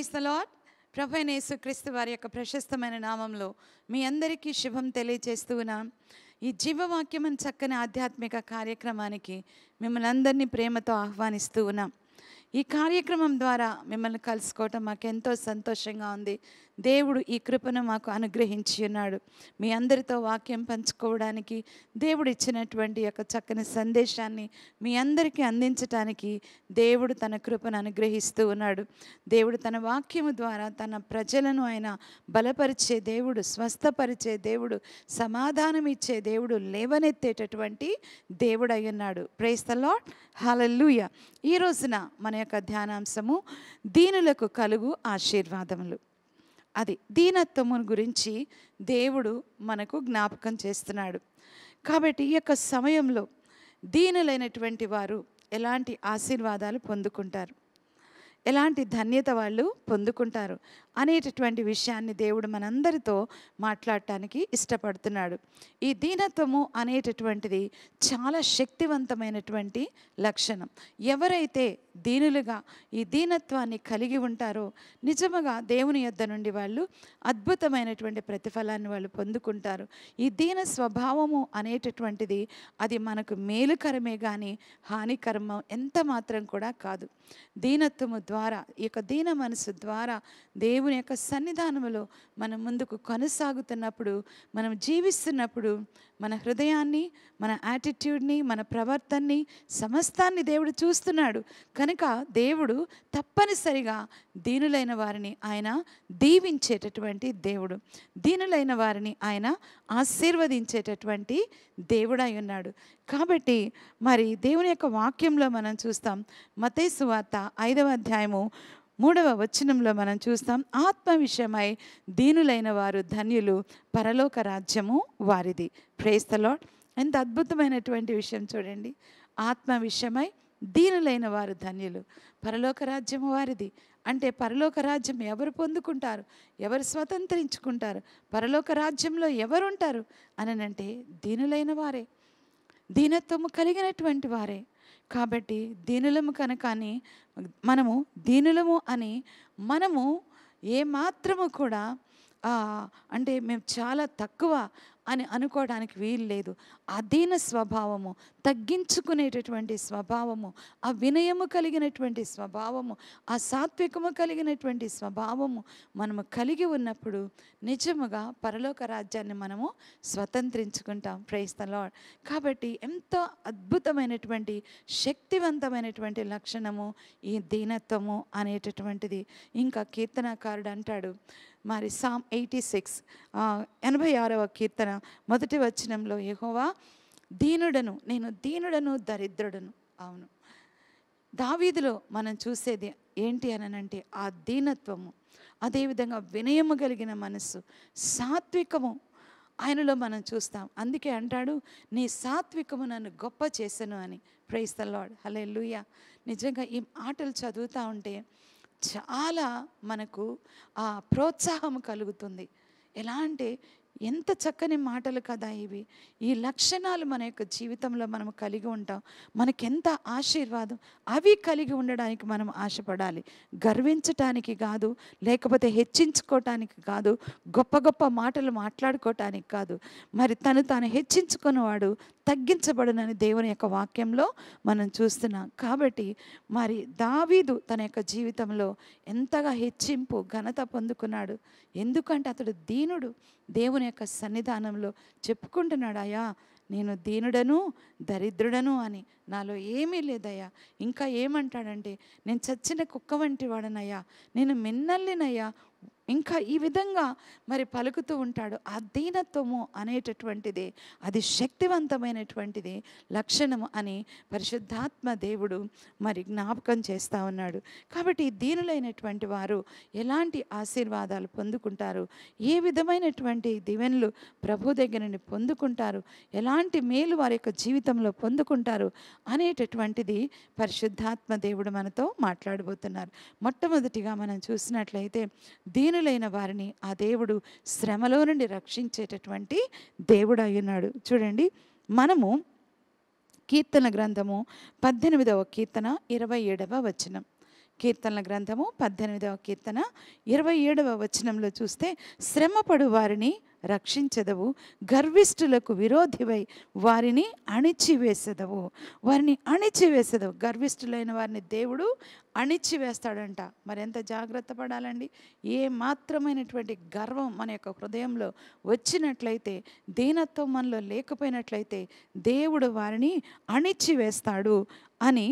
Praise the lord. ప్రభు అయిన యేసుక్రీస్తు వారి యొక్క ప్రశస్తమైన నామంలో మీ అందరికీ శుభం తెలియజేస్తూ ఉన్నాం. ఈ జీవవాక్యం అని చక్కని ఆధ్యాత్మిక కార్యక్రమానికి మిమ్మల్ని అందరినీ ప్రేమతో ఆహ్వానిస్తూ ఉన్నాం. ఈ కార్యక్రమం ద్వారా మిమ్మల్ని కలుసుకోవటం మాకెంతో సంతోషంగా ఉంది. దేవుడు ఈ కృపను మాకు అనుగ్రహించి ఉన్నాడు. మీ అందరితో వాక్యం పంచుకోవడానికి, దేవుడు ఇచ్చినటువంటి యొక్క చక్కని సందేశాన్ని మీ అందరికీ అందించటానికి దేవుడు తన కృపను అనుగ్రహిస్తూ ఉన్నాడు. దేవుడు తన వాక్యము ద్వారా తన ప్రజలను ఆయన బలపరిచే దేవుడు, స్వస్థపరిచే దేవుడు, సమాధానం ఇచ్చే దేవుడు, లేవనెత్తేటటువంటి దేవుడు అయి ఉన్నాడు. Praise the Lord. హల్లెలూయా. ఈ రోజున మన యొక్క ధ్యానాంశము దీనులకు కలుగు ఆశీర్వాదములు. అది దీనత్వము గురించి దేవుడు మనకు జ్ఞాపకం చేస్తున్నాడు. కాబట్టి ఈ యొక్క సమయంలో దీనులైనటువంటి వారు ఎలాంటి ఆశీర్వాదాలు పొందుకుంటారు, ఎలాంటి ధన్యత వాళ్ళు పొందుకుంటారు అనేటటువంటి విషయాన్ని దేవుడు మనందరితో మాట్లాడటానికి ఇష్టపడుతున్నాడు. ఈ దీనత్వము అనేటటువంటిది చాలా శక్తివంతమైనటువంటి లక్షణం. ఎవరైతే దీనులుగా ఈ దీనత్వాన్ని కలిగి ఉంటారో నిజముగా దేవుని యొద్ద నుండి వాళ్ళు అద్భుతమైనటువంటి ప్రతిఫలాన్ని వాళ్ళు పొందుకుంటారు. ఈ దీన స్వభావము అనేటటువంటిది అది మనకు మేలుకరమే కానీ హానికరము ఎంత మాత్రం కూడా కాదు. దీనత్వము ద్వారా, ఈ యొక్క దీన మనసు ద్వారా దేవుని యొక్క సన్నిధానములో మనం ముందుకు కొనసాగుతున్నప్పుడు, మనం జీవిస్తున్నప్పుడు మన హృదయాన్ని, మన యాటిట్యూడ్ని, మన ప్రవర్తనని, సమస్తాన్ని దేవుడు చూస్తున్నాడు. కనుక దేవుడు తప్పనిసరిగా దీనులైన వారిని ఆయన దీవించేటటువంటి దేవుడు, దీనులైన వారిని ఆయన ఆశీర్వదించేటటువంటి దేవుడై ఉన్నాడు. కాబట్టి మరి దేవుని యొక్క వాక్యంలో మనం చూస్తాం. మత్తయి సువార్త 5వ అధ్యాయము 3వ వచనంలో మనం చూస్తాం, ఆత్మ విషయమై దీనులైన వారు ధన్యులు, పరలోక రాజ్యము వారిది. Praise the Lord. ఎంత అద్భుతమైనటువంటి విషయం చూడండి. ఆత్మ విషయమై దీనులైన వారు ధన్యులు, పరలోక రాజ్యము వారిది. అంటే పరలోక రాజ్యం ఎవరు పొందుకుంటారు, ఎవరు స్వతంత్రించుకుంటారు, పరలోక రాజ్యంలో ఎవరు ఉంటారు అనంటే దీనులైన వారే, దీనత్వము కలిగినటువంటి వారే. కాబట్టి దీనులము కనుకని మనము దీనులము అని మనము ఏమాత్రము కూడా అంటే మేము చాలా తక్కువ అని అనుకోవడానికి వీలు లేదు. ఆ దీన స్వభావము, తగ్గించుకునేటటువంటి స్వభావము, ఆ వినయము కలిగినటువంటి స్వభావము, ఆ సాత్వికము కలిగినటువంటి స్వభావము మనము కలిగి ఉన్నప్పుడు నిజముగా పరలోక రాజ్యాన్ని మనము స్వతంత్రించుకుంటాం. Praise the Lord. కాబట్టి ఎంతో అద్భుతమైనటువంటి శక్తివంతమైనటువంటి లక్షణము ఈ దీనత్వము అనేటటువంటిది. ఇంకా కీర్తనకారుడు అంటాడు, మరి సామ్ 86 86వ కీర్తన 1వ వచనంలో, యెహోవా దీనుడను, నేను దీనుడను, దరిద్రుడను. అవును, దావీదులో మనం చూసేది ఏంటి అనంటే ఆ దీనత్వము, అదేవిధంగా వినయము కలిగిన మనస్సు, సాత్వికము ఆయనలో మనం చూస్తాం. అందుకే అంటాడు, నీ సాత్వికము నన్ను గొప్ప చేసెను అని. Praise the Lord. హల్లెలూయా. నిజంగా ఈ మాటలు చదువుతూ ఉంటే చాలా మనకు ప్రోత్సాహం కలుగుతుంది. ఎలా అంటే ఎంత చక్కని మాటలు కదా ఇవి. ఈ లక్షణాలు మన యొక్క జీవితంలో మనం కలిగి ఉంటాం. మనకెంత ఆశీర్వాదం. అవి కలిగి ఉండడానికి మనం ఆశపడాలి. గర్వించటానికి కాదు, లేకపోతే హెచ్చించుకోవటానికి కాదు, గొప్ప గొప్ప మాటలు మాట్లాడుకోవటానికి కాదు. మరి తాను హెచ్చించుకున్నవాడు తగ్గించబడునని దేవుని యొక్క వాక్యంలో మనం చూస్తున్నాం. కాబట్టి మరి దావీదు తన యొక్క జీవితంలో ఎంతగా హెచ్చింపు, ఘనత పొందుకున్నాడు. ఎందుకంటే అతడు దీనుడు. దేవుని యొక్క సన్నిధానంలో చెప్పుకుంటున్నాడు, అయ్యా నేను దీనుడను, దరిద్రుడను అని, నాలో ఏమీ లేదయ్యా. ఇంకా ఏమంటాడంటే, నేను చచ్చిన కుక్క వంటి వాడనయ్యా, నేను మిన్నల్లినయ్యా. ఇంకా ఈ విధంగా మరి పలుకుతూ ఉంటాడు. ఆ దీనత్వము అనేటటువంటిది అది శక్తివంతమైనటువంటిది లక్షణము అని పరిశుద్ధాత్మ దేవుడు మరి జ్ఞాపకం చేస్తూ ఉన్నాడు. కాబట్టి దీనులైనటువంటి వారు ఎలాంటి ఆశీర్వాదాలు పొందుకుంటారు, ఏ విధమైనటువంటి దీవెనలు ప్రభు దగ్గర నుండి పొందుకుంటారు, ఎలాంటి మేలు వారి యొక్క జీవితంలో పొందుకుంటారు అనేటటువంటిది పరిశుద్ధాత్మ దేవుడు మనతో మాట్లాడబోతున్నారు. మొట్టమొదటిగా మనం చూసినట్లయితే దీనులైన వారిని ఆ దేవుడు శ్రమలో నుండి రక్షించేటటువంటి దేవుడు అయ్యున్నాడు. చూడండి, మనము కీర్తన గ్రంథము 18వ కీర్తన 27వ వచనం, కీర్తనల గ్రంథము 18వ కీర్తన 27వ వచనంలో చూస్తే, శ్రమపడు వారిని రక్షించదవు, గర్విష్ఠులకు విరోధివై వారిని అణిచివేసెదవు. వారిని అణిచివేసెదవు. గర్విష్ఠులైన వారిని దేవుడు అణిచివేస్తాడంట. మరి ఎంత జాగ్రత్త పడాలండి. ఏ మాత్రమైనటువంటి గర్వం మన యొక్క హృదయంలో వచ్చినట్లయితే, దీనత్వం మనలో లేకపోయినట్లయితే దేవుడు వారిని అణిచివేస్తాడు అని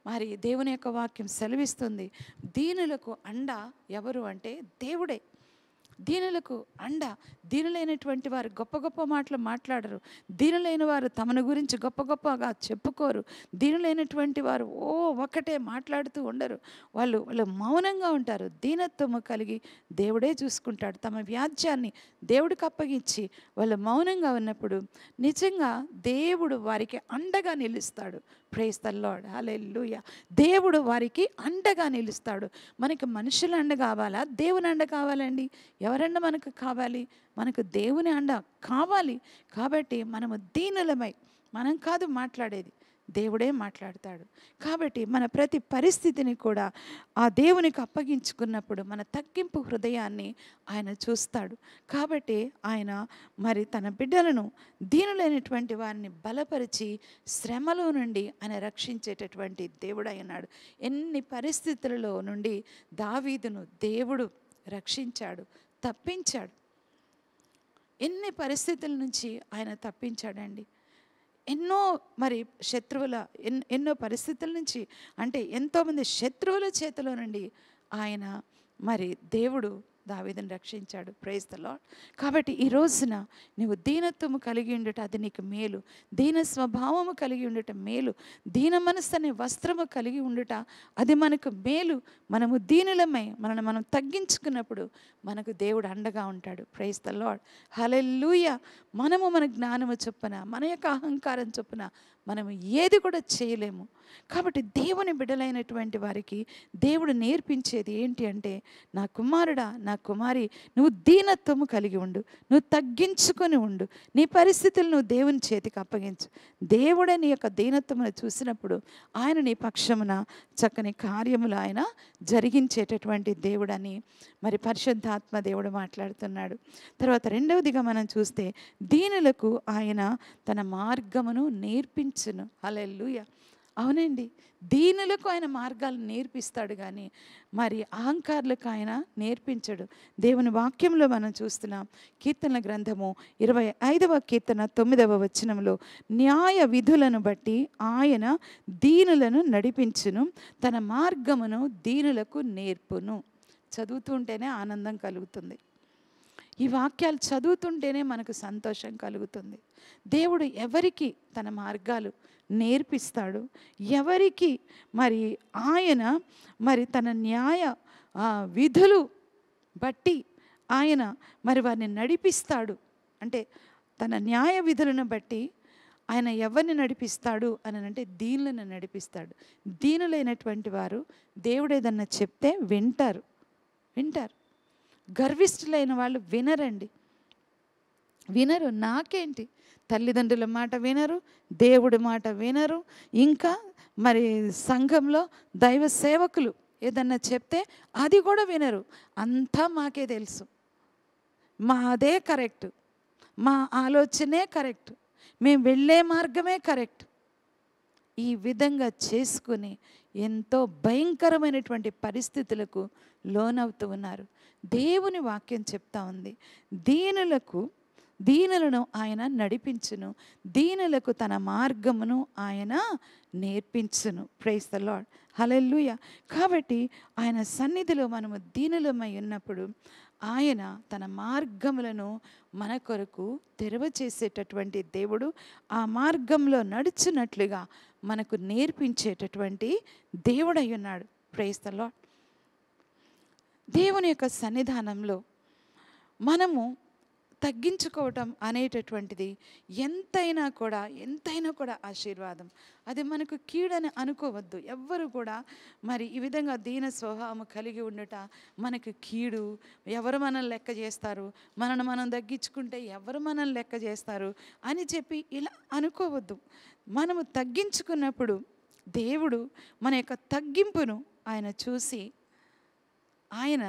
మరి దేవుని యొక్క వాక్యం సెలవిస్తుంది. దీనులకు అండ ఎవరు అంటే దేవుడే. దీనులకు అండ. దీనులైనటువంటి వారు గొప్ప గొప్ప మాటలు మాట్లాడరు. దీనులైన వారు తమను గురించి గొప్ప గొప్పగా చెప్పుకోరు. దీనులైనటువంటి వారు ఒకటే మాట్లాడుతూ ఉండరు. వాళ్ళు మౌనంగా ఉంటారు. దీనత్వము కలిగి దేవుడే చూసుకుంటాడు. తమ వ్యాజ్యాన్ని దేవుడికి అప్పగించి వాళ్ళు మౌనంగా ఉన్నప్పుడు నిజంగా దేవుడు వారికి అండగా నిలుస్తాడు. Praise the Lord. హల్లెలూయా. దేవుడు వారికి అండగా నిలుస్తాడు. మనకి మనుషుల అండ కావాలా, దేవుని అండ కావాలండి? ఎవరండ మనకు కావాలి? మనకు దేవుని అండ కావాలి. కాబట్టి మనము దీనులమై, మనం కాదు మాట్లాడేది, దేవుడే మాట్లాడతాడు. కాబట్టి మన ప్రతి పరిస్థితిని కూడా ఆ దేవునికి అప్పగించుకున్నప్పుడు మన తగ్గింపు హృదయాన్ని ఆయన చూస్తాడు. కాబట్టి ఆయన మరి తన బిడ్డలను, దీనులైనటువంటి వారిని బలపరిచి శ్రమలో నుండి ఆయన రక్షించేటటువంటి దేవుడై ఉన్నాడు. ఎన్ని పరిస్థితులలో నుండి దావీదును దేవుడు రక్షించాడు, తప్పించాడు. ఎన్ని పరిస్థితుల నుంచి ఆయన తప్పించాడండి. ఎన్నో మరి ఎన్నో పరిస్థితుల నుంచి, అంటే ఎంతోమంది శత్రువుల చేతిలో నుండి ఆయన మరి దేవుడు దావీదును రక్షించాడు. Praise the Lord. కాబట్టి ఈ రోజున నువ్వు దీనత్వము కలిగి ఉండుట అది నీకు మేలు. దీన స్వభావము కలిగి ఉండుట మేలు. దీన మనస్సు అనే వస్త్రము కలిగి ఉండుట అది మనకు మేలు. మనము దీనులమై మనల్ని మనం తగ్గించుకున్నప్పుడు మనకు దేవుడు అండగా ఉంటాడు. Praise the Lord. హల్లెలూయా. మనము మన జ్ఞానము చొప్పున, మన యొక్క అహంకారం చొప్పున మనము ఏది కూడా చేయలేము. కాబట్టి దేవుని బిడ్డలైనటువంటి వారికి దేవుడు నేర్పించేది ఏంటి అంటే, నా కుమారుడా, నా కుమారి, నువ్వు దీనత్వము కలిగి ఉండు, నువ్వు తగ్గించుకొని ఉండు, నీ పరిస్థితులు నువ్వు దేవుని చేతికి అప్పగించు. దేవుడే నీ యొక్క దీనత్వమును చూసినప్పుడు ఆయన నీ పక్షమున చక్కని కార్యములు ఆయన జరిగించేటటువంటి దేవుడని మరి పరిశుద్ధాత్మ దేవుడు మాట్లాడుతున్నాడు. తర్వాత రెండవదిగా మనం చూస్తే, దీనులకు ఆయన తన మార్గమును నేర్పించును. హల్లెలూయా. అవునండి, దీనులకు ఆయన మార్గాలు నేర్పిస్తాడు, కానీ మరి అహంకారులకు ఆయన నేర్పించడు. దేవుని వాక్యంలో మనం చూస్తున్నాం. కీర్తనల గ్రంథము 25వ కీర్తన 9వ వచనంలో, న్యాయ విధులను బట్టి ఆయన దీనులను నడిపించును, తన మార్గమును దీనులకు నేర్పును. చదువుతుంటేనే ఆనందం కలుగుతుంది. ఈ వాక్యాలు చదువుతుంటేనే మనకు సంతోషం కలుగుతుంది. దేవుడు ఎవరికి తన మార్గాలు నేర్పిస్తాడు, ఎవరికి మరి ఆయన మరి తన న్యాయ విధులు బట్టి ఆయన మరి వారిని నడిపిస్తాడు. అంటే తన న్యాయ విధులను బట్టి ఆయన ఎవరిని నడిపిస్తాడు అని అంటే దీనులను నడిపిస్తాడు. దీనులైనటువంటి వారు దేవుడు ఏదన్నా చెప్తే వింటారు. గర్విష్ఠులైన వాళ్ళు వినరండి, వినరు. నాకేంటి, తల్లిదండ్రుల మాట వినరు, దేవుడి మాట వినరు, ఇంకా మరి సంఘంలో దైవ సేవకులు ఏదన్నా చెప్తే అది కూడా వినరు. అంతా మాకే తెలుసు, మాదే కరెక్ట్, మా ఆలోచనే కరెక్ట్, మేము వెళ్ళే మార్గమే కరెక్ట్. ఈ విధంగా చేసుకుని ఎంతో భయంకరమైనటువంటి పరిస్థితులకు లోనవుతూ ఉన్నారు. దేవుని వాక్యం చెప్తా ఉంది, దీనులను ఆయన నడిపించును, దీనులకు తన మార్గమును ఆయన నేర్పించును. Praise the Lord. హల్లెలూయా. కాబట్టి ఆయన సన్నిధిలో మనము దీనులమై ఉన్నప్పుడు ఆయన తన మార్గములను మన కొరకు తెరవ చేసేటటువంటి దేవుడు, ఆ మార్గంలో నడుచున్నట్లుగా మనకు నేర్పించేటటువంటి దేవుడై ఉన్నాడు. Praise the Lord. దేవుని యొక్క సన్నిధానంలో మనము తగ్గించుకోవటం అనేటటువంటిది ఎంతైనా కూడా ఆశీర్వాదం. అది మనకు కీడని అనుకోవద్దు. ఎవ్వరు కూడా మరి ఈ విధంగా దీన స్వభావం కలిగి ఉండుట మనకు కీడు, ఎవరు మనల్ని లెక్క చేస్తారు, మనల్ని మనం తగ్గించుకుంటే ఎవరు మనల్ని లెక్క చేస్తారు అని చెప్పి ఇలా అనుకోవద్దు. మనము తగ్గించుకున్నప్పుడు దేవుడు మన యొక్క తగ్గింపును ఆయన చూసి ఆయన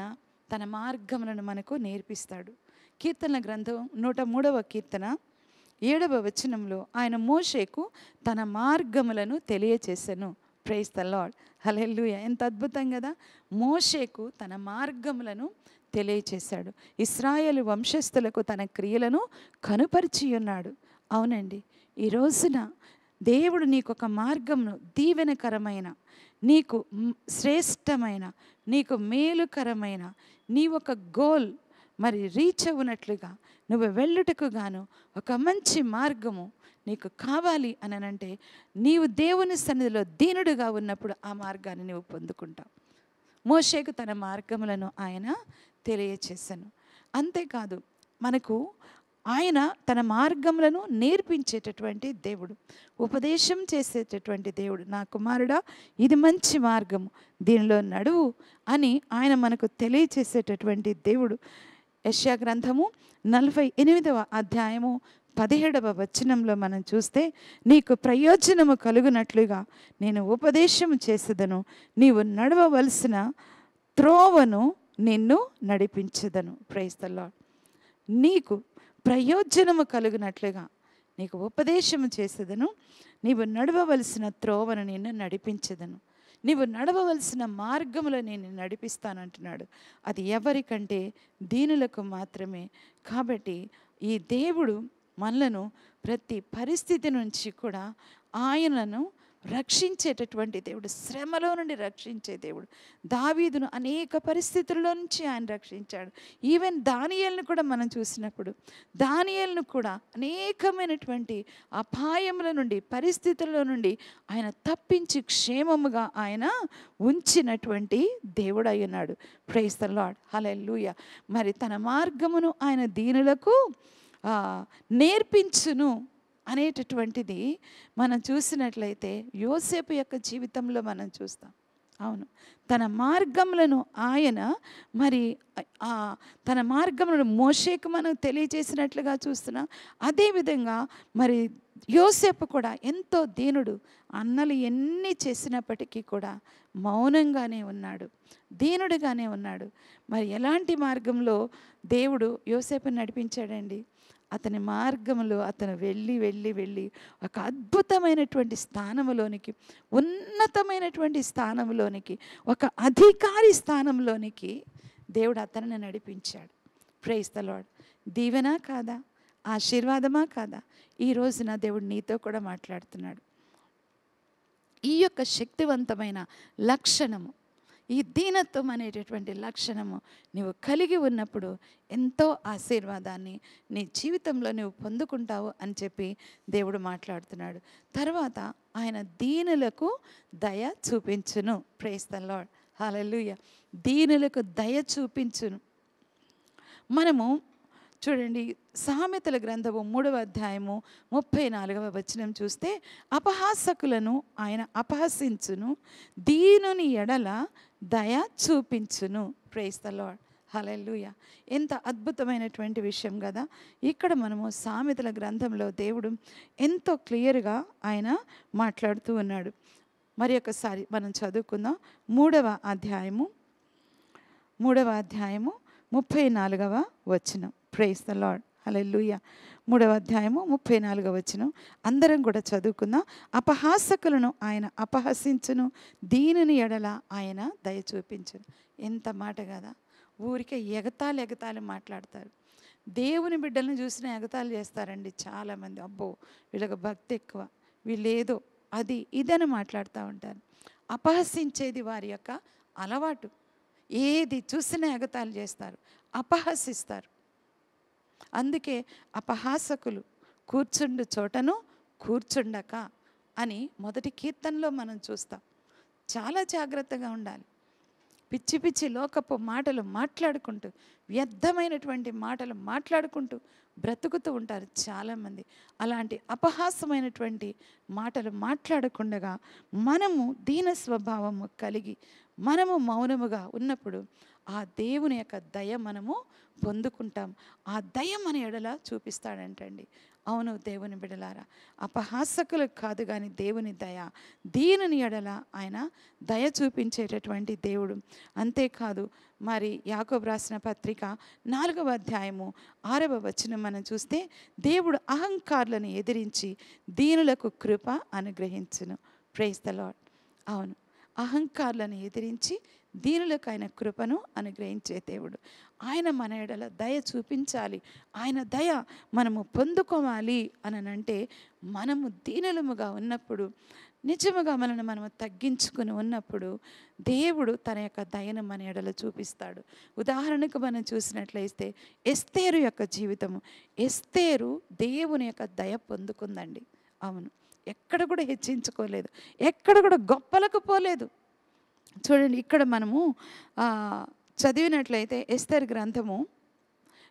తన మార్గములను మనకు నేర్పిస్తాడు. కీర్తనల గ్రంథం 103వ కీర్తన 7వ వచనంలో ఆయన మోషేకు తన మార్గములను తెలియచేసెను. ప్రైజ్ ద లార్డ్, హల్లెలూయా. ఎంత అద్భుతం కదా! మోషేకు తన మార్గములను తెలియచేశాడు. ఇశ్రాయేలు వంశస్థులకు తన క్రియలను కనుపరిచి ఉన్నాడు. అవునండి, ఈ రోజున దేవుడు నీకు ఒక మార్గమును, దీవెనకరమైన, నీకు శ్రేష్టమైన, నీకు మేలుకరమైన, నీ ఒక గోల్ మరి రీచ్ అవునట్లుగా నువ్వు వెళ్ళుటకు గాను ఒక మంచి మార్గము నీకు కావాలి అని అంటే నీవు దేవుని సన్నిధిలో దీనుడుగా ఉన్నప్పుడు ఆ మార్గాన్ని నువ్వు పొందుకుంటావు. మోషేకు తన మార్గములను ఆయన తెలియచేశాను. అంతేకాదు, మనకు ఆయన తన మార్గములను నేర్పించేటటువంటి దేవుడు, ఉపదేశం చేసేటటువంటి దేవుడు. నా కుమారుడా, ఇది మంచి మార్గము, దీనిలో నడువు అని ఆయన మనకు తెలియచేసేటటువంటి దేవుడు. యెషయా గ్రంథము 48వ అధ్యాయము 17వ వచనంలో మనం చూస్తే, నీకు ప్రయోజనము కలుగునట్లుగా నేను ఉపదేశము చేసేదను, నీవు నడవవలసిన త్రోవను నిన్ను నడిపించదను. Praise the lord. నీకు ప్రయోజనము కలుగునట్లుగా నీకు ఉపదేశము చేసేదను, నీవు నడవవలసిన త్రోవను నిన్ను నడిపించదను. నీవు నడవవలసిన మార్గములో నేను నడిపిస్తానంటున్నాడు. అది ఎవరికంటే దీనులకు మాత్రమే. కాబట్టి ఈ దేవుడు మనలను ప్రతి పరిస్థితి నుంచి కూడా ఆయనను రక్షించేటటువంటి దేవుడు, శ్రమలో నుండి రక్షించే దేవుడు. దావీదును అనేక పరిస్థితుల్లో నుంచి ఆయన రక్షించాడు. ఈవెన్ దానియేలును కూడా మనం చూసినప్పుడు, దానియేలును కూడా అనేకమైనటువంటి అపాయముల నుండి, పరిస్థితుల్లో నుండి ఆయన తప్పించి క్షేమముగా ఆయన ఉంచినటువంటి దేవుడు అయి ఉన్నాడు. ప్రైజ్ ద లార్డ్, హల్లెలూయా. మరి తన మార్గమును ఆయన దీనులకు నేర్పించును అనేటటువంటిది మనం చూసినట్లయితే యోసేపు యొక్క జీవితంలో మనం చూస్తాం. అవును, తన మార్గములను ఆయన మరి తన మార్గములను మోషేకు మనం తెలియజేసినట్లుగా చూస్తున్నాం. అదేవిధంగా మరి యోసేపు కూడా ఎంతో దీనుడు. అన్నలు ఎన్ని చేసినప్పటికీ కూడా మౌనంగానే ఉన్నాడు, దీనుడుగానే ఉన్నాడు. మరి ఎలాంటి మార్గంలో దేవుడు యోసేపుని నడిపించాడండి? అతని మార్గంలో అతను వెళ్ళి ఒక అద్భుతమైనటువంటి స్థానంలోనికి, ఉన్నతమైనటువంటి స్థానంలోనికి, ఒక అధికారి స్థానంలోనికి దేవుడు అతనిని నడిపించాడు. Praise the lord. దీవెనా కాదా? ఆశీర్వాదమా కాదా? ఈ రోజున దేవుడు నీతో కూడా మాట్లాడుతున్నాడు. ఈ యొక్క శక్తివంతమైన లక్షణము, ఈ దీనత్వం అనేటటువంటి లక్షణము నువ్వు కలిగి ఉన్నప్పుడు ఎంతో ఆశీర్వాదాన్ని నీ జీవితంలో నువ్వు పొందుకుంటావు అని చెప్పి దేవుడు మాట్లాడుతున్నాడు. తర్వాత ఆయన దీనులకు దయ చూపించును. ప్రైజ్ ద లార్డ్, హల్లెలూయా. దీనులకు దయ చూపించును. మనము చూడండి, సామెతల గ్రంథము 3వ అధ్యాయము 34వ వచనం చూస్తే, అపహాసకులను ఆయన అపహసించును, దీనుని ఎడల దయ చూపించును. ప్రైజ్ ద లార్డ్, హల్లెలూయా. ఎంత అద్భుతమైనటువంటి విషయం కదా! ఇక్కడ మనము సామెతల గ్రంథంలో దేవుడు ఎంతో క్లియర్గా ఆయన మాట్లాడుతూ ఉన్నాడు. మరి ఒకసారి మనం చదువుకుందాం. 3వ అధ్యాయము 34వ వచనం. ప్రైజ్ ద లార్డ్, హల్లెలూయా. 3వ అధ్యాయము 34వ వచనం అందరం కూడా చదువుకుందాం. అపహాసకులను ఆయన అపహసించును, దీనుని ఎడల ఆయన దయ చూపించును. ఎంత మాట కదా! ఊరికే ఎగతాళి మాట్లాడతారు. దేవుని బిడ్డలను చూసిన ఎగతాళి చేస్తారండి చాలామంది. అబ్బో, వీళ్ళకి భక్తి ఎక్కువ, వీళ్ళేదో అది ఇదని మాట్లాడుతూ ఉంటారు. అపహసించేది వారి యొక్క అలవాటు. ఏది చూసినా ఎగతాళి చేస్తారు, అపహసిస్తారు. అందుకే అపహాసకులు కూర్చుండు చోటను కూర్చుండక అని మొదటి కీర్తనలో మనం చూస్తాం. చాలా జాగ్రత్తగా ఉండాలి. పిచ్చి పిచ్చి లోకపు మాటలు మాట్లాడుకుంటూ, వ్యర్థమైనటువంటి మాటలు మాట్లాడుకుంటూ బ్రతుకుతూ ఉంటారు చాలామంది. అలాంటి అపహాసమైనటువంటి మాటలు మాట్లాడకుండగా మనము దీన స్వభావము కలిగి మనము మౌనముగా ఉన్నప్పుడు ఆ దేవుని యొక్క దయ మనము పొందుకుంటాం. ఆ దయ మన ఎడల చూపిస్తాడంటండి. అవును దేవుని బిడలారా, అపహాసకులకు కాదు కానీ దేవుని దయ, దీనుని ఎడల ఆయన దయ చూపించేటటువంటి దేవుడు. అంతేకాదు మరి యాకోబు రాసిన పత్రిక 4వ అధ్యాయము 6వ వచనం మనం చూస్తే, దేవుడు అహంకారులను ఎదిరించి దీనులకు కృప అనుగ్రహించును. Praise the Lord. అవును, అహంకారులను ఎదిరించి దీనులకు ఆయన కృపను అనుగ్రహించే దేవుడు. ఆయన మన ఎడల దయ చూపించాలి, ఆయన దయ మనము పొందుకోవాలి అని అంటే, మనము దీనులముగా ఉన్నప్పుడు, నిజముగా మనల్ని మనము తగ్గించుకుని ఉన్నప్పుడు దేవుడు తన యొక్క దయను మన ఎడల చూపిస్తాడు. ఉదాహరణకు మనం చూసినట్లయితే ఎస్తేరు యొక్క జీవితము. ఎస్తేరు దేవుని యొక్క దయ పొందుకుందండి. అవును, ఎక్కడ కూడా హెచ్చించుకోలేదు, ఎక్కడ కూడా గొప్పలకు పోలేదు. చూడండి, ఇక్కడ మనము చదివినట్లయితే ఎస్తేరు గ్రంథము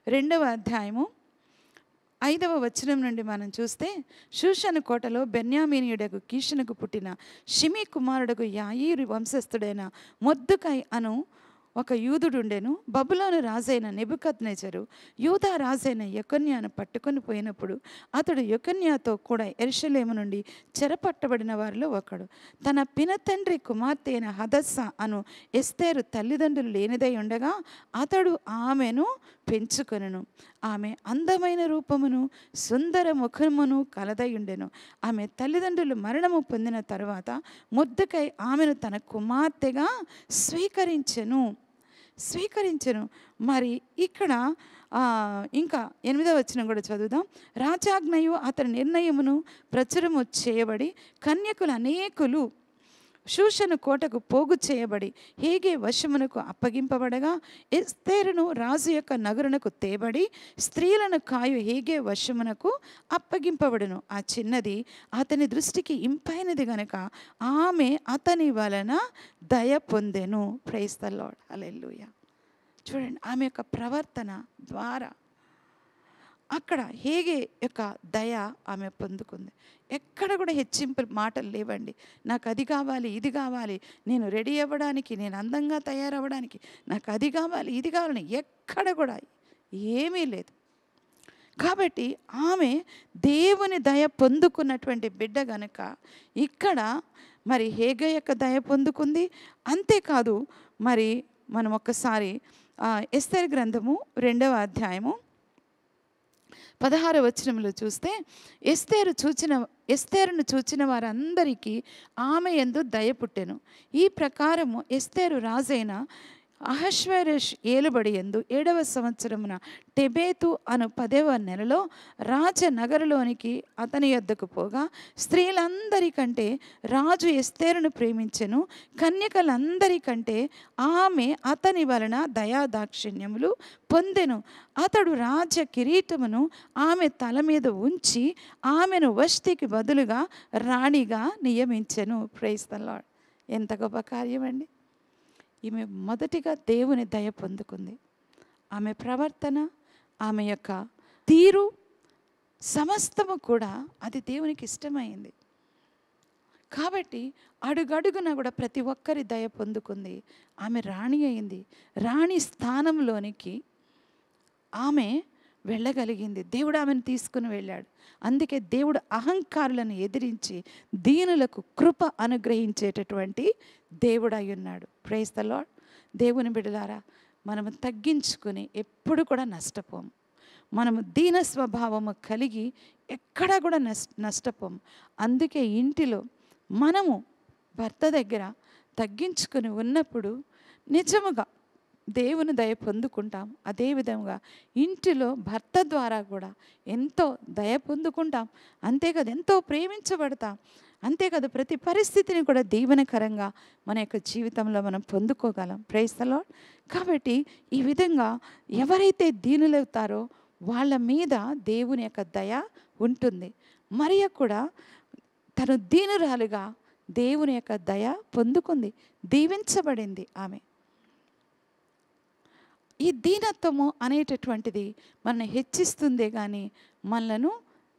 2వ అధ్యాయము 5వ వచనం నుండి మనం చూస్తే, షూషను కోటలో బెన్యామీనీయుడగు కీషునకు పుట్టిన షిమీ కుమారుడగు యాయీరు వంశస్థుడైన మొర్దెకై అను ఒక యూదుడుండెను. బబులోను రాజైన నెబుకద్నెజరు యూదా రాజైన యెకొన్యాను పట్టుకొని పోయినప్పుడు అతడు యెకొన్యాతో కూడా యెరూషలేము నుండి చెరపట్టబడిన వారిలో ఒకడు. తన పినతండ్రి కుమార్తె అయిన హదస్సా అను ఎస్తేరు తల్లిదండ్రులు లేనిదై ఉండగా అతడు ఆమెను పెంచుకొనెను. ఆమె అందమైన రూపమును సుందర ముఖమును కలదయుండెను. ఆమె తల్లిదండ్రులు మరణము పొందిన తరువాత మొర్దెకై ఆమెను తన కుమార్తెగా స్వీకరించెను. మరి ఇక్కడ ఇంకా 8వ వచనం కూడా చదువుదాం. రాజాజ్ఞయు అతని నిర్ణయమును ప్రచురము చేయబడి కన్యకులు అనేకులు షూషను కోటకు పోగు చేయబడి హేగే వశమునకు అప్పగింపబడగా, ఎస్తేరును రాజు యొక్క నగరునకు తేబడి స్త్రీలను కాయు హేగే వశమునకు అప్పగింపబడును. ఆ చిన్నది అతని దృష్టికి ఇంపైనది గనుక ఆమె అతని వలన దయ పొందెను. Praise the Lord. హల్లెలూయా. చూడండి, ఆమె యొక్క ప్రవర్తన ద్వారా అక్కడ హేగే యొక్క దయ ఆమె పొందుకుంది. ఎక్కడ కూడా హెచ్చింపు మాటలు లేవండి. నాకు అది కావాలి, ఇది కావాలి, నేను రెడీ అవ్వడానికి, నేను అందంగా తయారవ్వడానికి, నాకు అది కావాలి, ఇది కావాలని ఎక్కడ కూడా ఏమీ లేదు. కాబట్టి ఆమె దేవుని దయ పొందుకున్నటువంటి బిడ్డ గనుక ఇక్కడ మరి హేగే యొక్క దయ పొందుకుంది. అంతేకాదు, మరి మనం ఒక్కసారి ఎస్తేరు గ్రంథము 2వ అధ్యాయము 16వ వచనంలో చూస్తే, ఎస్తేరును చూచిన వారందరికీ ఆమె యందు దయ పుట్టెను. ఈ ప్రకారము ఎస్తేరు రాజైన అహష్వేరోష్ ఏలుబడి యందు 7వ సంవత్సరమున టెబేతు అను 10వ నెలలో రాజనగరులోనికి అతని యొద్దకు పోగా, స్త్రీలందరికంటే రాజు ఎస్తేరును ప్రేమించెను. కన్యకలందరికంటే ఆమె అతని వలన దయాదాక్షిణ్యములు పొందెను. అతడు రాజ కిరీటమును ఆమె తల మీద ఉంచి ఆమెను వష్టికి బదులుగా రాణిగా నియమించెను. Praise the Lord. ఎంత గొప్ప కార్యం అండి. ఈమె మొదటిగా దేవుని దయ పొందుకుంది. ఆమె ప్రవర్తన, ఆమె యొక్క తీరు సమస్తము కూడా అది దేవునికి ఇష్టమైంది. కాబట్టి అడుగడుగున కూడా ప్రతి ఒక్కరి దయ పొందుకుంది. ఆమె రాణి అయింది. రాణి స్థానంలోనికి ఆమె వెళ్ళగలిగింది. దేవుడు ఆమెను తీసుకుని వెళ్ళాడు. అందుకే దేవుడు అహంకారులను ఎదిరించి దీనులకు కృప అనుగ్రహించేటటువంటి దేవుడై ఉన్నాడు. Praise the Lord. దేవుని బిడ్డలారా, మనము తగ్గించుకుని ఎప్పుడు కూడా నష్టపోము. మనము దీన స్వభావము కలిగి ఎక్కడా కూడా నష్టపోము. అందుకే ఇంటిలో మనము భర్త దగ్గర తగ్గించుకుని ఉన్నప్పుడు నిజముగా దేవుని దయ పొందుకుంటాం. అదేవిధంగా ఇంటిలో భర్త ద్వారా కూడా ఎంతో దయ పొందుకుంటాం. అంతేకాదు, ఎంతో ప్రేమించబడతాం. అంతేకాదు, ప్రతి పరిస్థితిని కూడా దీవెనకరంగా మన యొక్క జీవితంలో మనం పొందుకోగలం. Praise the Lord. కాబట్టి ఈ విధంగా ఎవరైతే దీనులవుతారో వాళ్ళ మీద దేవుని యొక్క దయ ఉంటుంది. మరియ కూడా తను దీనురాలుగా దేవుని యొక్క దయ పొందుకుంది, దీవించబడింది ఆమె. ఈ దీనత్వము అనేటటువంటిది మనల్ని హెచ్చిస్తుందే కానీ మనలను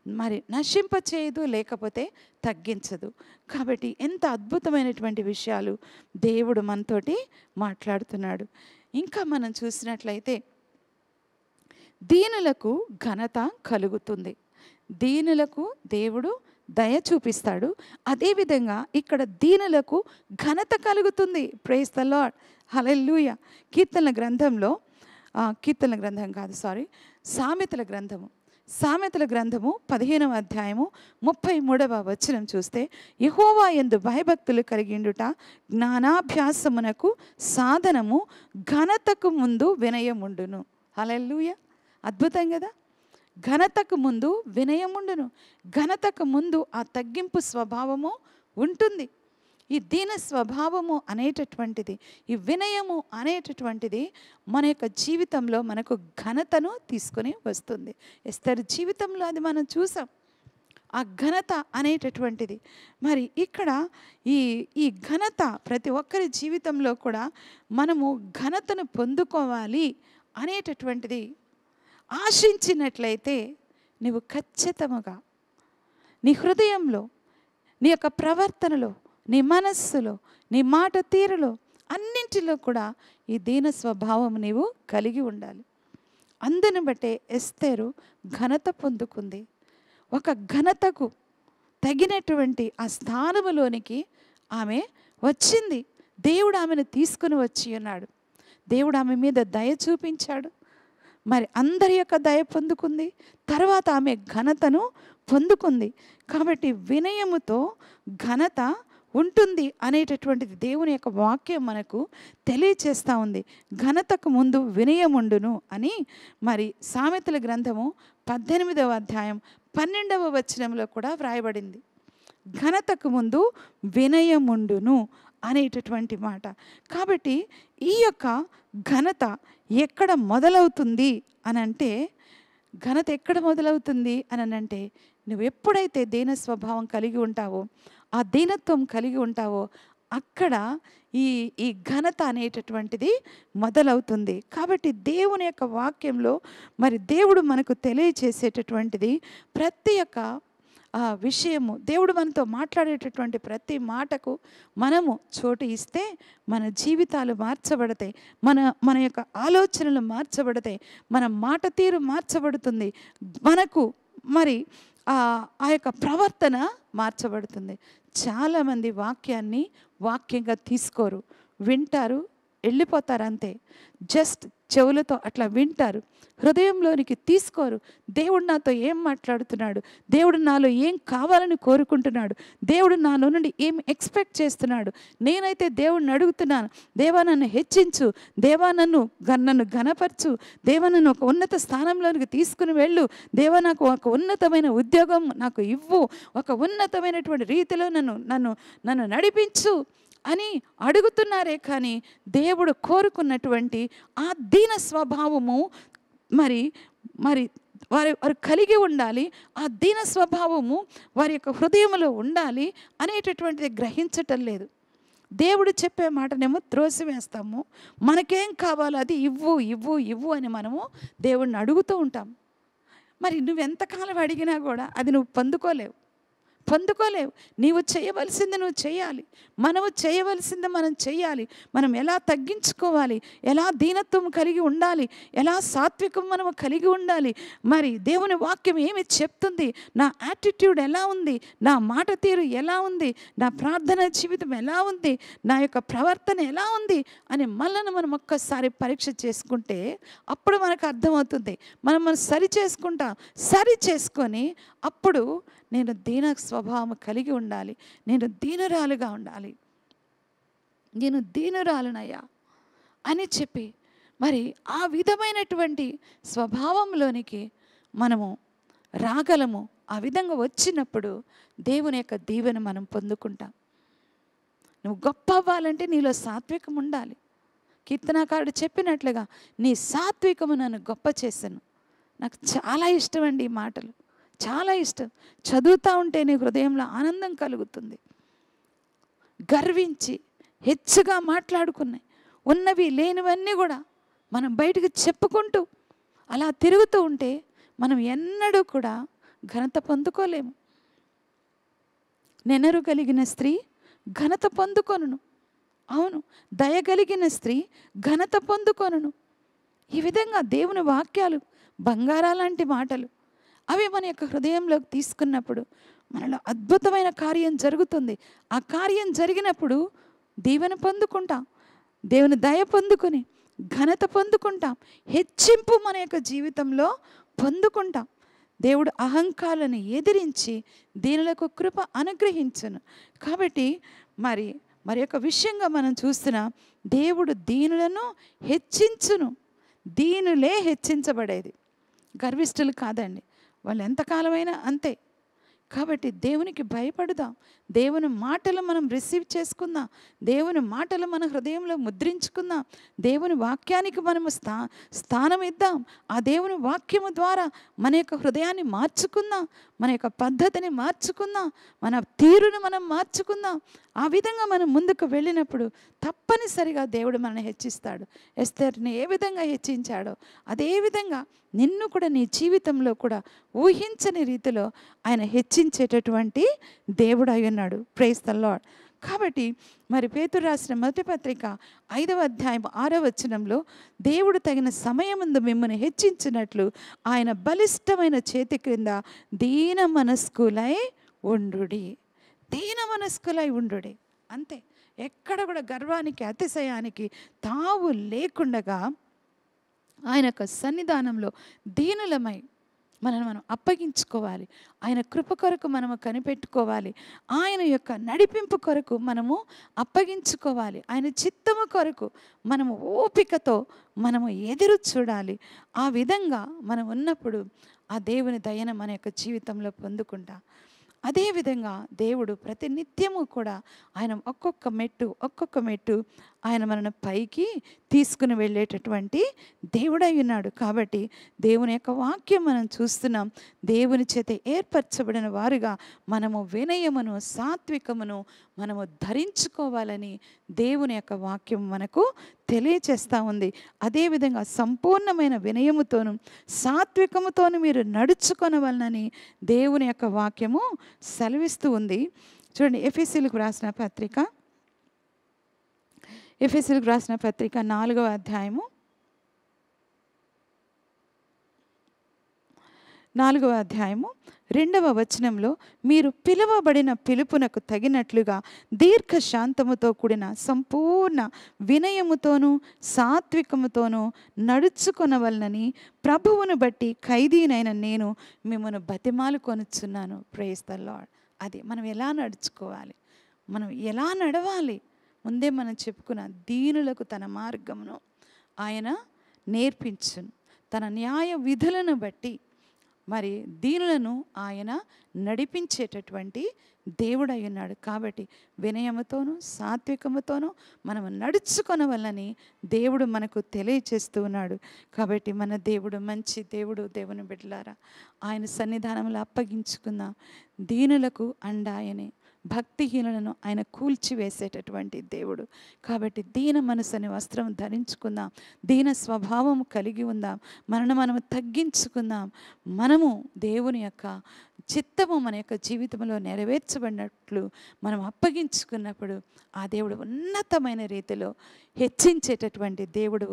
మరి నశింపచేయదు, లేకపోతే తగ్గించదు. కాబట్టి ఎంత అద్భుతమైనటువంటి విషయాలు దేవుడు మనతోటి మాట్లాడుతున్నాడు. ఇంకా మనం చూసినట్లయితే దీనులకు ఘనత కలుగుతుంది. దీనులకు దేవుడు దయ చూపిస్తాడు. అదేవిధంగా ఇక్కడ దీనులకు ఘనత కలుగుతుంది. ప్రైజ్ ద లార్డ్, హల్లెలూయా. కీర్తనల గ్రంథం కాదు, సామెతల గ్రంథము 15వ అధ్యాయము 33వ వచనం చూస్తే, యెహోవా యందు భయభక్తులు కలిగిండుట జ్ఞానాభ్యాసమునకు సాధనము, ఘనతకు ముందు వినయముండును. హల్లెలూయా, అద్భుతం కదా. ఘనతకు ముందు వినయముండును. ఘనతకు ముందు ఆ తగ్గింపు స్వభావము ఉంటుంది. ఈ దీన స్వభావము అనేటటువంటిది, ఈ వినయము అనేటటువంటిది మన యొక్క జీవితంలో మనకు ఘనతను తీసుకొని వస్తుంది. ఎస్తేరు జీవితంలో అది మనం చూసాం, ఆ ఘనత అనేటటువంటిది. మరి ఇక్కడ ఈ ఘనత ప్రతి ఒక్కరి జీవితంలో కూడా మనము ఘనతను పొందుకోవాలి అనేటటువంటిది ఆశించినట్లయితే, నీవు ఖచ్చితముగా నీ హృదయంలో, నీ యొక్క ప్రవర్తనలో, నీ మనస్సులో, నీ మాట తీరులో, అన్నింటిలో కూడా ఈ దీన స్వభావం నీవు కలిగి ఉండాలి. అందుని బట్టే ఎస్తేరు ఘనత పొందుకుంది. ఒక ఘనతకు తగినటువంటి ఆ స్థానములోనికి ఆమె వచ్చింది. దేవుడు ఆమెను తీసుకుని వచ్చి ఉన్నాడు. దేవుడు ఆమె మీద దయ చూపించాడు. మరి అందరి యొక్క దయ పొందుకుంది. తర్వాత ఆమె ఘనతను పొందుకుంది. కాబట్టి వినయముతో ఘనత ఉంటుంది అనేటటువంటిది దేవుని యొక్క వాక్యం మనకు తెలియచేస్తూ ఉంది. ఘనతకు ముందు వినయముండును అని మరి సామెతల గ్రంథము 18వ అధ్యాయం 12వ వచనంలో కూడా వ్రాయబడింది. ఘనతకు ముందు వినయముండును అనేటటువంటి మాట. కాబట్టి ఈ యొక్క ఘనత ఎక్కడ మొదలవుతుంది అని అంటే, ఘనత ఎక్కడ మొదలవుతుంది అని అంటే, నువ్వు ఎప్పుడైతే దీన స్వభావం కలిగి ఉంటావో, ఆ దీనత్వం కలిగి ఉంటావో, అక్కడ ఈ ఘనత అనేటటువంటిది మొదలవుతుంది. కాబట్టి దేవుని యొక్క వాక్యంలో మరి దేవుడు మనకు తెలియచేసేటటువంటిది ప్రతి ఒక్క విషయము, దేవుడు మనతో మాట్లాడేటటువంటి ప్రతి మాటకు మనము చోటు ఇస్తే మన జీవితాలు మార్చబడతాయి, మన యొక్క ఆలోచనలు మార్చబడతాయి, మన మాట తీరు మార్చబడుతుంది, మనకు మరి ఆ యొక్క ప్రవర్తన మార్చబడుతుంది. చాలామంది వాక్యాన్ని వాక్యంగా తీసుకోరు, వింటారు, వెళ్ళిపోతారు అంతే. జస్ట్ చెవులతో అట్లా వింటారు, హృదయంలోనికి తీసుకోరు. దేవుడు నాతో ఏం మాట్లాడుతున్నాడు, దేవుడు నాలో ఏం కావాలని కోరుకుంటున్నాడు, దేవుడు నాలో నుండి ఏం ఎక్స్పెక్ట్ చేస్తున్నాడు. నేనైతే దేవుడిని అడుగుతున్నాను, దేవా నన్ను హెచ్చించు, దేవా నన్ను ఘనపరచు, దేవా నన్ను ఒక ఉన్నత స్థానంలోనికి తీసుకుని వెళ్ళు, దేవా నాకు ఒక ఉన్నతమైన ఉద్యోగం నాకు ఇవ్వు, ఒక ఉన్నతమైనటువంటి రీతిలో నన్ను నడిపించు అని అడుగుతున్నారే. కానీ దేవుడు కోరుకున్నటువంటి ఆ దీన స్వభావము మరి వారు కలిగి ఉండాలి. ఆ దీన స్వభావము వారి యొక్క హృదయంలో ఉండాలి అనేటటువంటిది గ్రహించటం లేదు. దేవుడు చెప్పే మాటనేమో త్రోసివేస్తాము, మనకేం కావాలో అది ఇవ్వు ఇవ్వు ఇవ్వు అని మనము దేవుడిని అడుగుతూ ఉంటాం. మరి నువ్వెంతకాలం అడిగినా కూడా అది నువ్వు పొందుకోలేవు. నీవు చేయవలసింది నువ్వు చేయాలి, మనము చేయవలసింది మనం చేయాలి. మనం ఎలా తగ్గించుకోవాలి, ఎలా దీనత్వం కలిగి ఉండాలి, ఎలా సాత్వికం మనము కలిగి ఉండాలి, మరి దేవుని వాక్యం ఏమి చెప్తుంది, నా యాటిట్యూడ్ ఎలా ఉంది, నా మాట తీరు ఎలా ఉంది, నా ప్రార్థన జీవితం ఎలా ఉంది, నా యొక్క ప్రవర్తన ఎలా ఉంది అని మనం ఒక్కసారి పరీక్ష చేసుకుంటే అప్పుడు మనకు అర్థమవుతుంది. మనం సరి చేసుకొని అప్పుడు నేను దీన స్వభావం కలిగి ఉండాలి, నేను దీనురాలుగా ఉండాలి, నేను దీనురాలునయ్యా అని చెప్పి మరి ఆ విధమైనటువంటి స్వభావంలోనికి మనము రాగలము. ఆ విధంగా వచ్చినప్పుడు దేవుని యొక్క దీవెన మనం పొందుకుంటాం. నువ్వు గొప్ప అవ్వాలంటే నీలో సాత్వికం ఉండాలి. కీర్తనాకారుడు చెప్పినట్లుగా నీ సాత్వికము నన్ను గొప్ప చేశాను. నాకు చాలా ఇష్టం అండి ఈ మాటలు, చాలా ఇష్టం. చదువుతూ ఉంటే నీ హృదయంలో ఆనందం కలుగుతుంది. గర్వించి హెచ్చుగా మాట్లాడుకున్నాయి, ఉన్నవి లేనివన్నీ కూడా మనం బయటకు చెప్పుకుంటూ అలా తిరుగుతూ ఉంటే మనం ఎన్నడూ కూడా ఘనత పొందుకోలేము. నెనరు కలిగిన స్త్రీ ఘనత పొందుకొనును. అవును, దయగలిగిన స్త్రీ ఘనత పొందుకొనును. ఈ విధంగా దేవుని వాక్యాలు బంగారాలాంటి మాటలు. అవి మన యొక్క హృదయంలోకి తీసుకున్నప్పుడు మనలో అద్భుతమైన కార్యం జరుగుతుంది. ఆ కార్యం జరిగినప్పుడు దీవెన పొందుకుంటాం, దేవుని దయ పొందుకొని ఘనత పొందుకుంటాం, హెచ్చింపు మన యొక్క జీవితంలో పొందుకుంటాం. దేవుడు అహంకారాలను ఎదిరించి దీనులకు కృప అనుగ్రహించును. కాబట్టి మరి యొక్క విషయంగా మనం చూస్తున్నాం, దేవుడు దీనులను హెచ్చించును. దీనులే హెచ్చించబడేది, గర్విష్ఠులు కాదండి. వాళ్ళు ఎంతకాలమైనా అంతే. కాబట్టి దేవునికి భయపడదాం, దేవుని మాటలు మనం రిసీవ్ చేసుకుందాం, దేవుని మాటలు మన హృదయంలో ముద్రించుకుందాం, దేవుని వాక్యానికి మనము స్థానం ఇద్దాం. ఆ దేవుని వాక్యము ద్వారా మన యొక్క హృదయాన్ని మార్చుకుందాం, మన యొక్క పద్ధతిని మార్చుకుందాం, మన తీరును మనం మార్చుకుందాం. ఆ విధంగా మనం ముందుకు వెళ్ళినప్పుడు తప్పనిసరిగా దేవుడు మనల్ని హెచ్చిస్తాడు. ఎస్తేర్ని ఏ విధంగా హెచ్చించాడో అదే విధంగా నిన్ను కూడా నీ జీవితంలో కూడా ఊహించని రీతిలో ఆయన హెచ్చించేటటువంటి దేవుడు అయి ఉన్నాడు. Praise the Lord. కాబట్టి మరి పేతురు రాసిన మొదటి పత్రిక 5వ అధ్యాయం 6వ వచనంలో, దేవుడు తగిన సమయమందు మిమ్మల్ని హెచ్చించినట్లు ఆయన బలిష్టమైన చేతి క్రింద దీన మనస్కులై ఉండుడి. దీన మనస్కులై ఉండుడి, అంతే. ఎక్కడ కూడా గర్వానికి అతిశయానికి తావు లేకుండగా ఆయన యొక్క సన్నిధానంలో దీనులమై మనం అప్పగించుకోవాలి. ఆయన కృప కొరకు మనము కనిపెట్టుకోవాలి. ఆయన యొక్క నడిపింపు కొరకు మనము అప్పగించుకోవాలి. ఆయన చిత్తము కొరకు మనము ఓపికతో మనము ఎదురు చూడాలి. ఆ విధంగా మనం ఉన్నప్పుడు ఆ దేవుని దయను మన యొక్క జీవితంలో పొందుకుంటాం. అదేవిధంగా దేవుడు ప్రతి నిత్యము కూడా ఆయన ఒక్కొక్క మెట్టు ఆయన మనను పైకి తీసుకుని వెళ్ళేటటువంటి దేవుడై ఉన్నాడు. కాబట్టి దేవుని యొక్క వాక్యం మనం చూస్తున్నాం. దేవుని చేత ఏర్పరచబడిన వారుగా మనము వినయమును సాత్వికమును మనము ధరించుకోవాలని దేవుని యొక్క వాక్యం మనకు తెలియచేస్తూ ఉంది. అదేవిధంగా సంపూర్ణమైన వినయముతోను సాత్వికముతోను మీరు నడుచుకొనవలనని దేవుని యొక్క వాక్యము సెలవిస్తూ ఉంది. చూడండి, ఎఫెసీయులకు రాసిన పత్రిక 4వ అధ్యాయము 2వ వచనంలో, మీరు పిలువబడిన పిలుపునకు తగినట్లుగా దీర్ఘశాంతముతో కూడిన సంపూర్ణ వినయముతోనూ సాత్వికముతోనూ నడుచుకొనవలనని ప్రభువును బట్టి ఖైదీనైన నేను మిమ్మల్ని బతిమాలు కొనుచున్నాను. Praise the Lord. అది మనం ఎలా నడుచుకోవాలి, మనం ఎలా నడవాలి, ముందే మనం చెప్పుకున్న దీనులకు తన మార్గమును ఆయన నేర్పించును. తన న్యాయ విధులను బట్టి మరి దీనులను ఆయన నడిపించేటటువంటి దేవుడై ఉన్నాడు. కాబట్టి వినయముతోనూ సాత్వికముతోనూ మనం నడుచుకొనవలనని దేవుడు మనకు తెలియచేస్తూ ఉన్నాడు. కాబట్టి మన దేవుడు మంచి దేవుడు. దేవుని బిడ్డలారా, ఆయన సన్నిధానంలో అప్పగించుకుందాం. దీనులకు అండాయనే, భక్తిహీనులను ఆయన కూల్చివేసేటటువంటి దేవుడు. కాబట్టి దీన మనసు అనే వస్త్రం ధరించుకుందాం, దీన స్వభావం కలిగి ఉందాం, మనము తగ్గించుకుందాం. మనము దేవుని యొక్క చిత్తము మన యొక్క జీవితంలో నెరవేర్చబడినట్లు మనం అప్పగించుకున్నప్పుడు ఆ దేవుడు ఉన్నతమైన రీతిలో హెచ్చించేటటువంటి దేవుడు.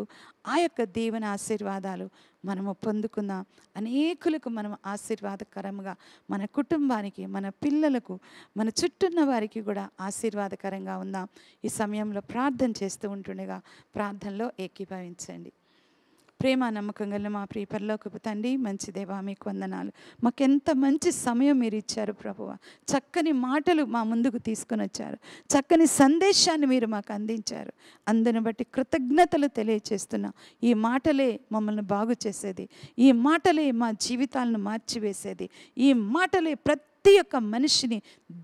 ఆ యొక్క దీవెన ఆశీర్వాదాలు మనము పొందుకుందాం. అనేకులకు మనం ఆశీర్వాదకరంగా, మన కుటుంబానికి, మన పిల్లలకు, మన చుట్టూన్న వారికి కూడా ఆశీర్వాదకరంగా ఉందాం. ఈ సమయంలో ప్రార్థన చేస్తూ ఉంటుండగా ప్రార్థనలో ఏకీభవించండి. ప్రేమ నమ్మకం గల మా ప్రియ పరలోకపు తండ్రి, మంచి దేవా, మీకు వందనాలు. మాకెంత మంచి సమయం మీరు ఇచ్చారు ప్రభువా. చక్కని మాటలు మా ముందుకు తీసుకొని వచ్చారు, చక్కని సందేశాన్ని మీరు మాకు అందించారు. అందుని బట్టి కృతజ్ఞతలు తెలియచేస్తున్నాం. ఈ మాటలే మమ్మల్ని బాగు చేసేది, ఈ మాటలే మా జీవితాలను మార్చివేసేది, ఈ మాటలే ప్రతి ఒక్క మనిషిని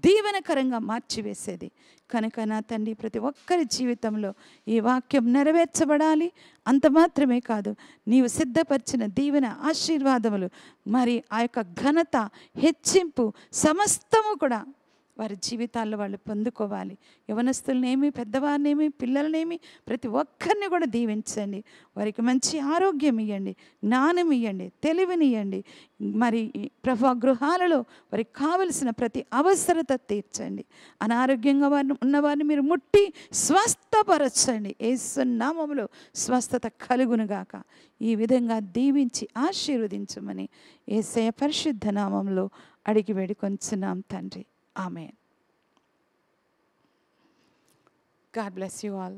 దీవెనకరంగా మార్చివేసేది. కనుక నా తండ్రి, ప్రతి ఒక్కరి జీవితంలో ఈ వాక్యం నెరవేర్చబడాలి. అంత మాత్రమే కాదు, నీవు సిద్ధపరిచిన దీవెన ఆశీర్వాదములు, మరి ఆ యొక్క ఘనత, హెచ్చింపు సమస్తము కూడా వారి జీవితాల్లో వాళ్ళు పొందుకోవాలి. యవనస్తులనేమి, పెద్దవారినేమి, పిల్లలనేమి ప్రతి ఒక్కరిని కూడా దీవించండి. వారికి మంచి ఆరోగ్యం ఇవ్వండి, జ్ఞానం ఇవ్వండి, తెలివినియండి. మరి ప్రభు గృహాలలో వారికి కావలసిన ప్రతి అవసరత తీర్చండి. అనారోగ్యంగా ఉన్నవారిని మీరు ముట్టి స్వస్థపరచండి. యేసు నామములో స్వస్థత కలుగునుగాక. ఈ విధంగా దీవించి ఆశీర్వదించమని యేసయ్య పరిశుద్ధ నామంలో అడిగి వేడుకొంచున్నాం తండ్రి. ఆమేన్. God bless you all.